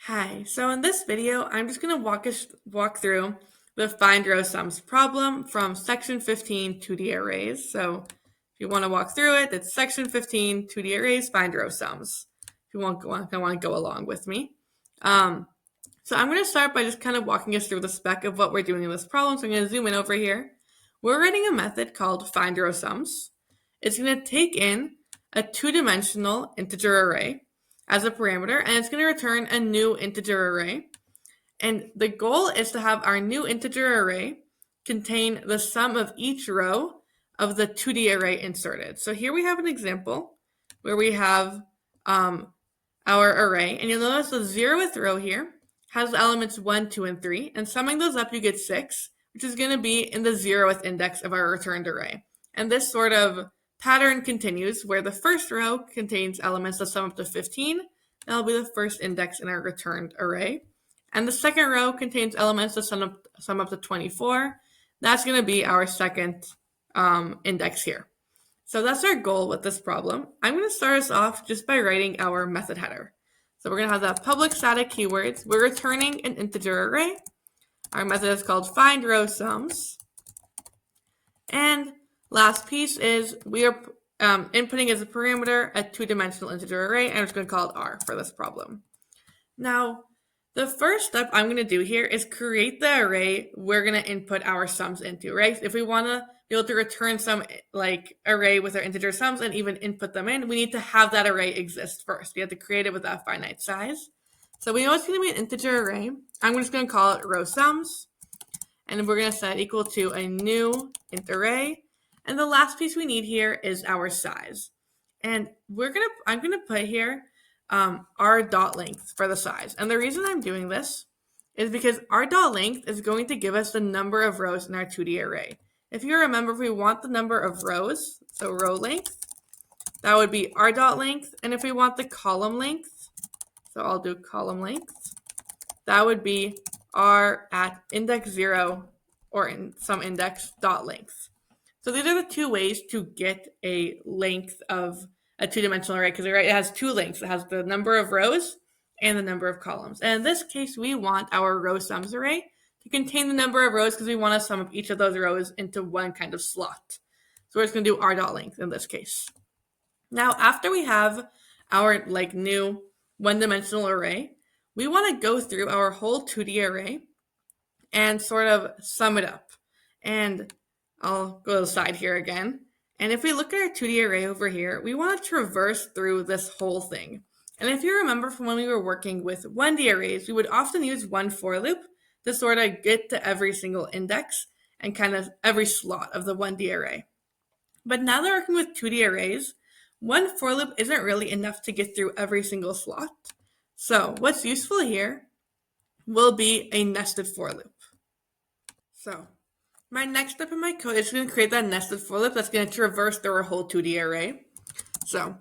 Hi, so in this video, I'm just going to walk through the find row sums problem from section 15 2D arrays. So if you want to walk through it, it's section 15 2D arrays, find row sums. If you want to go along with me. So I'm going to start by just kind of walking us through the spec of what we're doing in this problem. So I'm going to zoom in over here. We're writing a method called find row sums. It's going to take in a two-dimensional integer array as a parameter, and it's going to return a new integer array. And the goal is to have our new integer array contain the sum of each row of the 2D array inserted. So here we have an example where we have our array, and you'll notice the 0th row here has elements 1, 2, and 3, and summing those up you get 6, which is going to be in the 0th index of our returned array. And this sort of pattern continues where the first row contains elements that sum up to 15. That'll be the first index in our returned array. And the second row contains elements that sum up to 24. That's going to be our second index here. So that's our goal with this problem. I'm going to start us off just by writing our method header. So we're going to have that public static keywords. We're returning an integer array. Our method is called find row sums. And last piece is we are inputting as a parameter a two-dimensional integer array, and I'm just going to call it R for this problem. Now, the first step I'm going to do here is create the array we're going to input our sums into, right? If we want to be able to return some array with our integer sums and even input them in, we need to have that array exist first. We have to create it with that finite size. So we know it's going to be an integer array. I'm just going to call it row sums. And we're going to set equal to a new int array. And the last piece we need here is our size. And I'm going to put here our dot length for the size. And the reason I'm doing this is because our dot length is going to give us the number of rows in our 2D array. If you remember, if we want the number of rows, so row length, that would be our dot length. And if we want the column length, so I'll do column length, that would be r at index 0 or in some index dot length. So these are the two ways to get a length of a two-dimensional array, because it has two lengths. It has the number of rows and the number of columns. And in this case, we want our row sums array to contain the number of rows because we want to sum up each of those rows into one kind of slot. So we're just going to do r dot length in this case. Now, after we have our new one-dimensional array, we want to go through our whole 2D array and sort of sum it up. And I'll go to the side here again. And if we look at our 2D array over here, we want to traverse through this whole thing. And if you remember from when we were working with 1D arrays, we would often use one for loop to sort of get to every single index and kind of every slot of the 1D array. But now that we're working with 2D arrays, one for loop isn't really enough to get through every single slot. So what's useful here will be a nested for loop. So my next step in my code is going to create that nested for loop that's going to traverse through our whole 2D array. So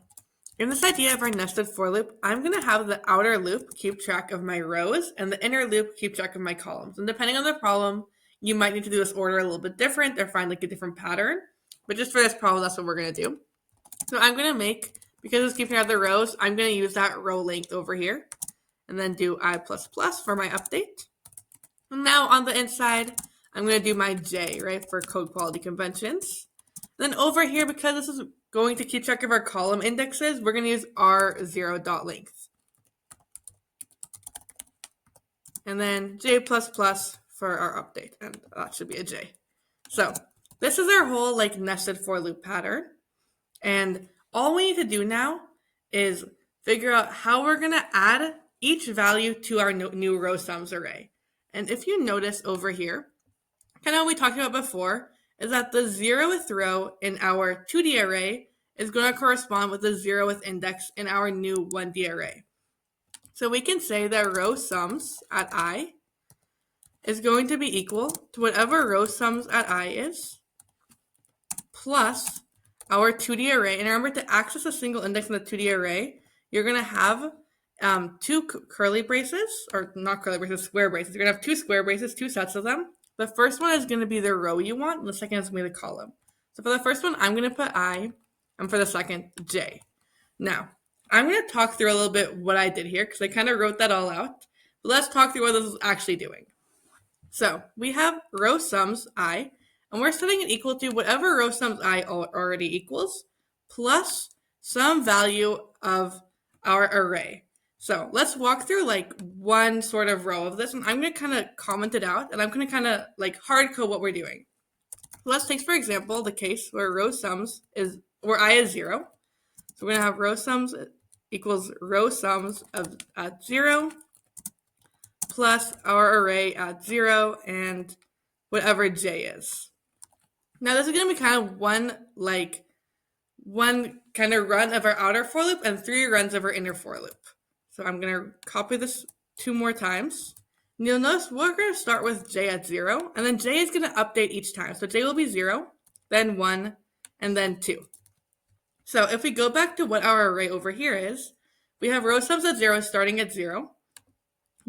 in this idea of our nested for loop, I'm going to have the outer loop keep track of my rows and the inner loop keep track of my columns. And depending on the problem, you might need to do this order a little bit different or find a different pattern. But just for this problem, that's what we're going to do. So I'm going to make, because it's keeping track of the rows, I'm going to use that row length over here and then do I++ for my update. And now on the inside, I'm going to do my J, right, for code quality conventions. Then over here, because this is going to keep track of our column indexes, we're going to use R0 dot length. And then J++ for our update, and that should be a J. So this is our whole nested for loop pattern. And all we need to do now is figure out how we're going to add each value to our new row sums array. And if you notice over here, kind of what we talked about before is that the 0th row in our 2D array is going to correspond with the 0th index in our new 1D array. So we can say that row sums at I is going to be equal to whatever row sums at I is plus our 2D array. And remember, to access a single index in the 2D array, you're going to have two curly braces, or not curly braces, square braces. You're going to have two square braces, two sets of them. The first one is going to be the row you want, and the second is going to be the column. So for the first one, I'm going to put I, and for the second, J. Now, I'm going to talk through a little bit what I did here, because I kind of wrote that all out. But let's talk through what this is actually doing. So we have row sums I, and we're setting it equal to whatever row sums I already equals, plus some value of our array. So let's walk through like one sort of row of this, and I'm going to kind of comment it out, and I'm going to kind of like hard code what we're doing. Let's take, for example, the case where where I is 0. So we're going to have row sums equals row sums at 0 plus our array at 0 and whatever j is. Now this is going to be kind of one kind of run of our outer for loop and 3 runs of our inner for loop. So I'm going to copy this 2 more times. And you'll notice we're going to start with j at 0, and then j is going to update each time. So j will be 0, then 1, and then 2. So if we go back to what our array over here is, we have row sums at 0 starting at 0.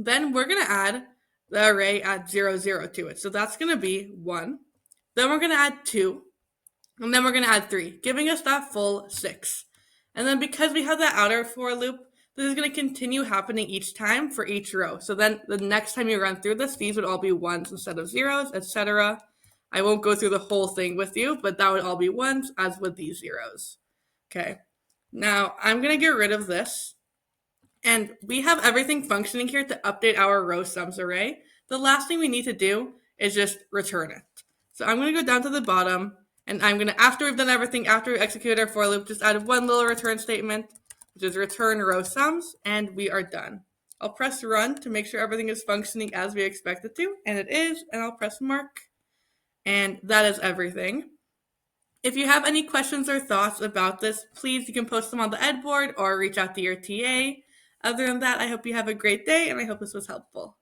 Then we're going to add the array at 0, 0 to it. So that's going to be 1. Then we're going to add 2. And then we're going to add 3, giving us that full 6. And then because we have that outer for loop, this is going to continue happening each time for each row. So then the next time you run through this, these would all be 1s instead of 0s, etc. I won't go through the whole thing with you, but that would all be 1s, as would these 0s. Okay, now I'm going to get rid of this. And we have everything functioning here to update our row sums array. The last thing we need to do is just return it. So I'm going to go down to the bottom, and I'm going to, after we've done everything, after we execute our for loop, just add one little return statement, which is return row sums, and we are done. I'll press run to make sure everything is functioning as we expect it to, and it is, and I'll press mark. And that is everything. If you have any questions or thoughts about this, please, you can post them on the Ed board or reach out to your TA. Other than that, I hope you have a great day, and I hope this was helpful.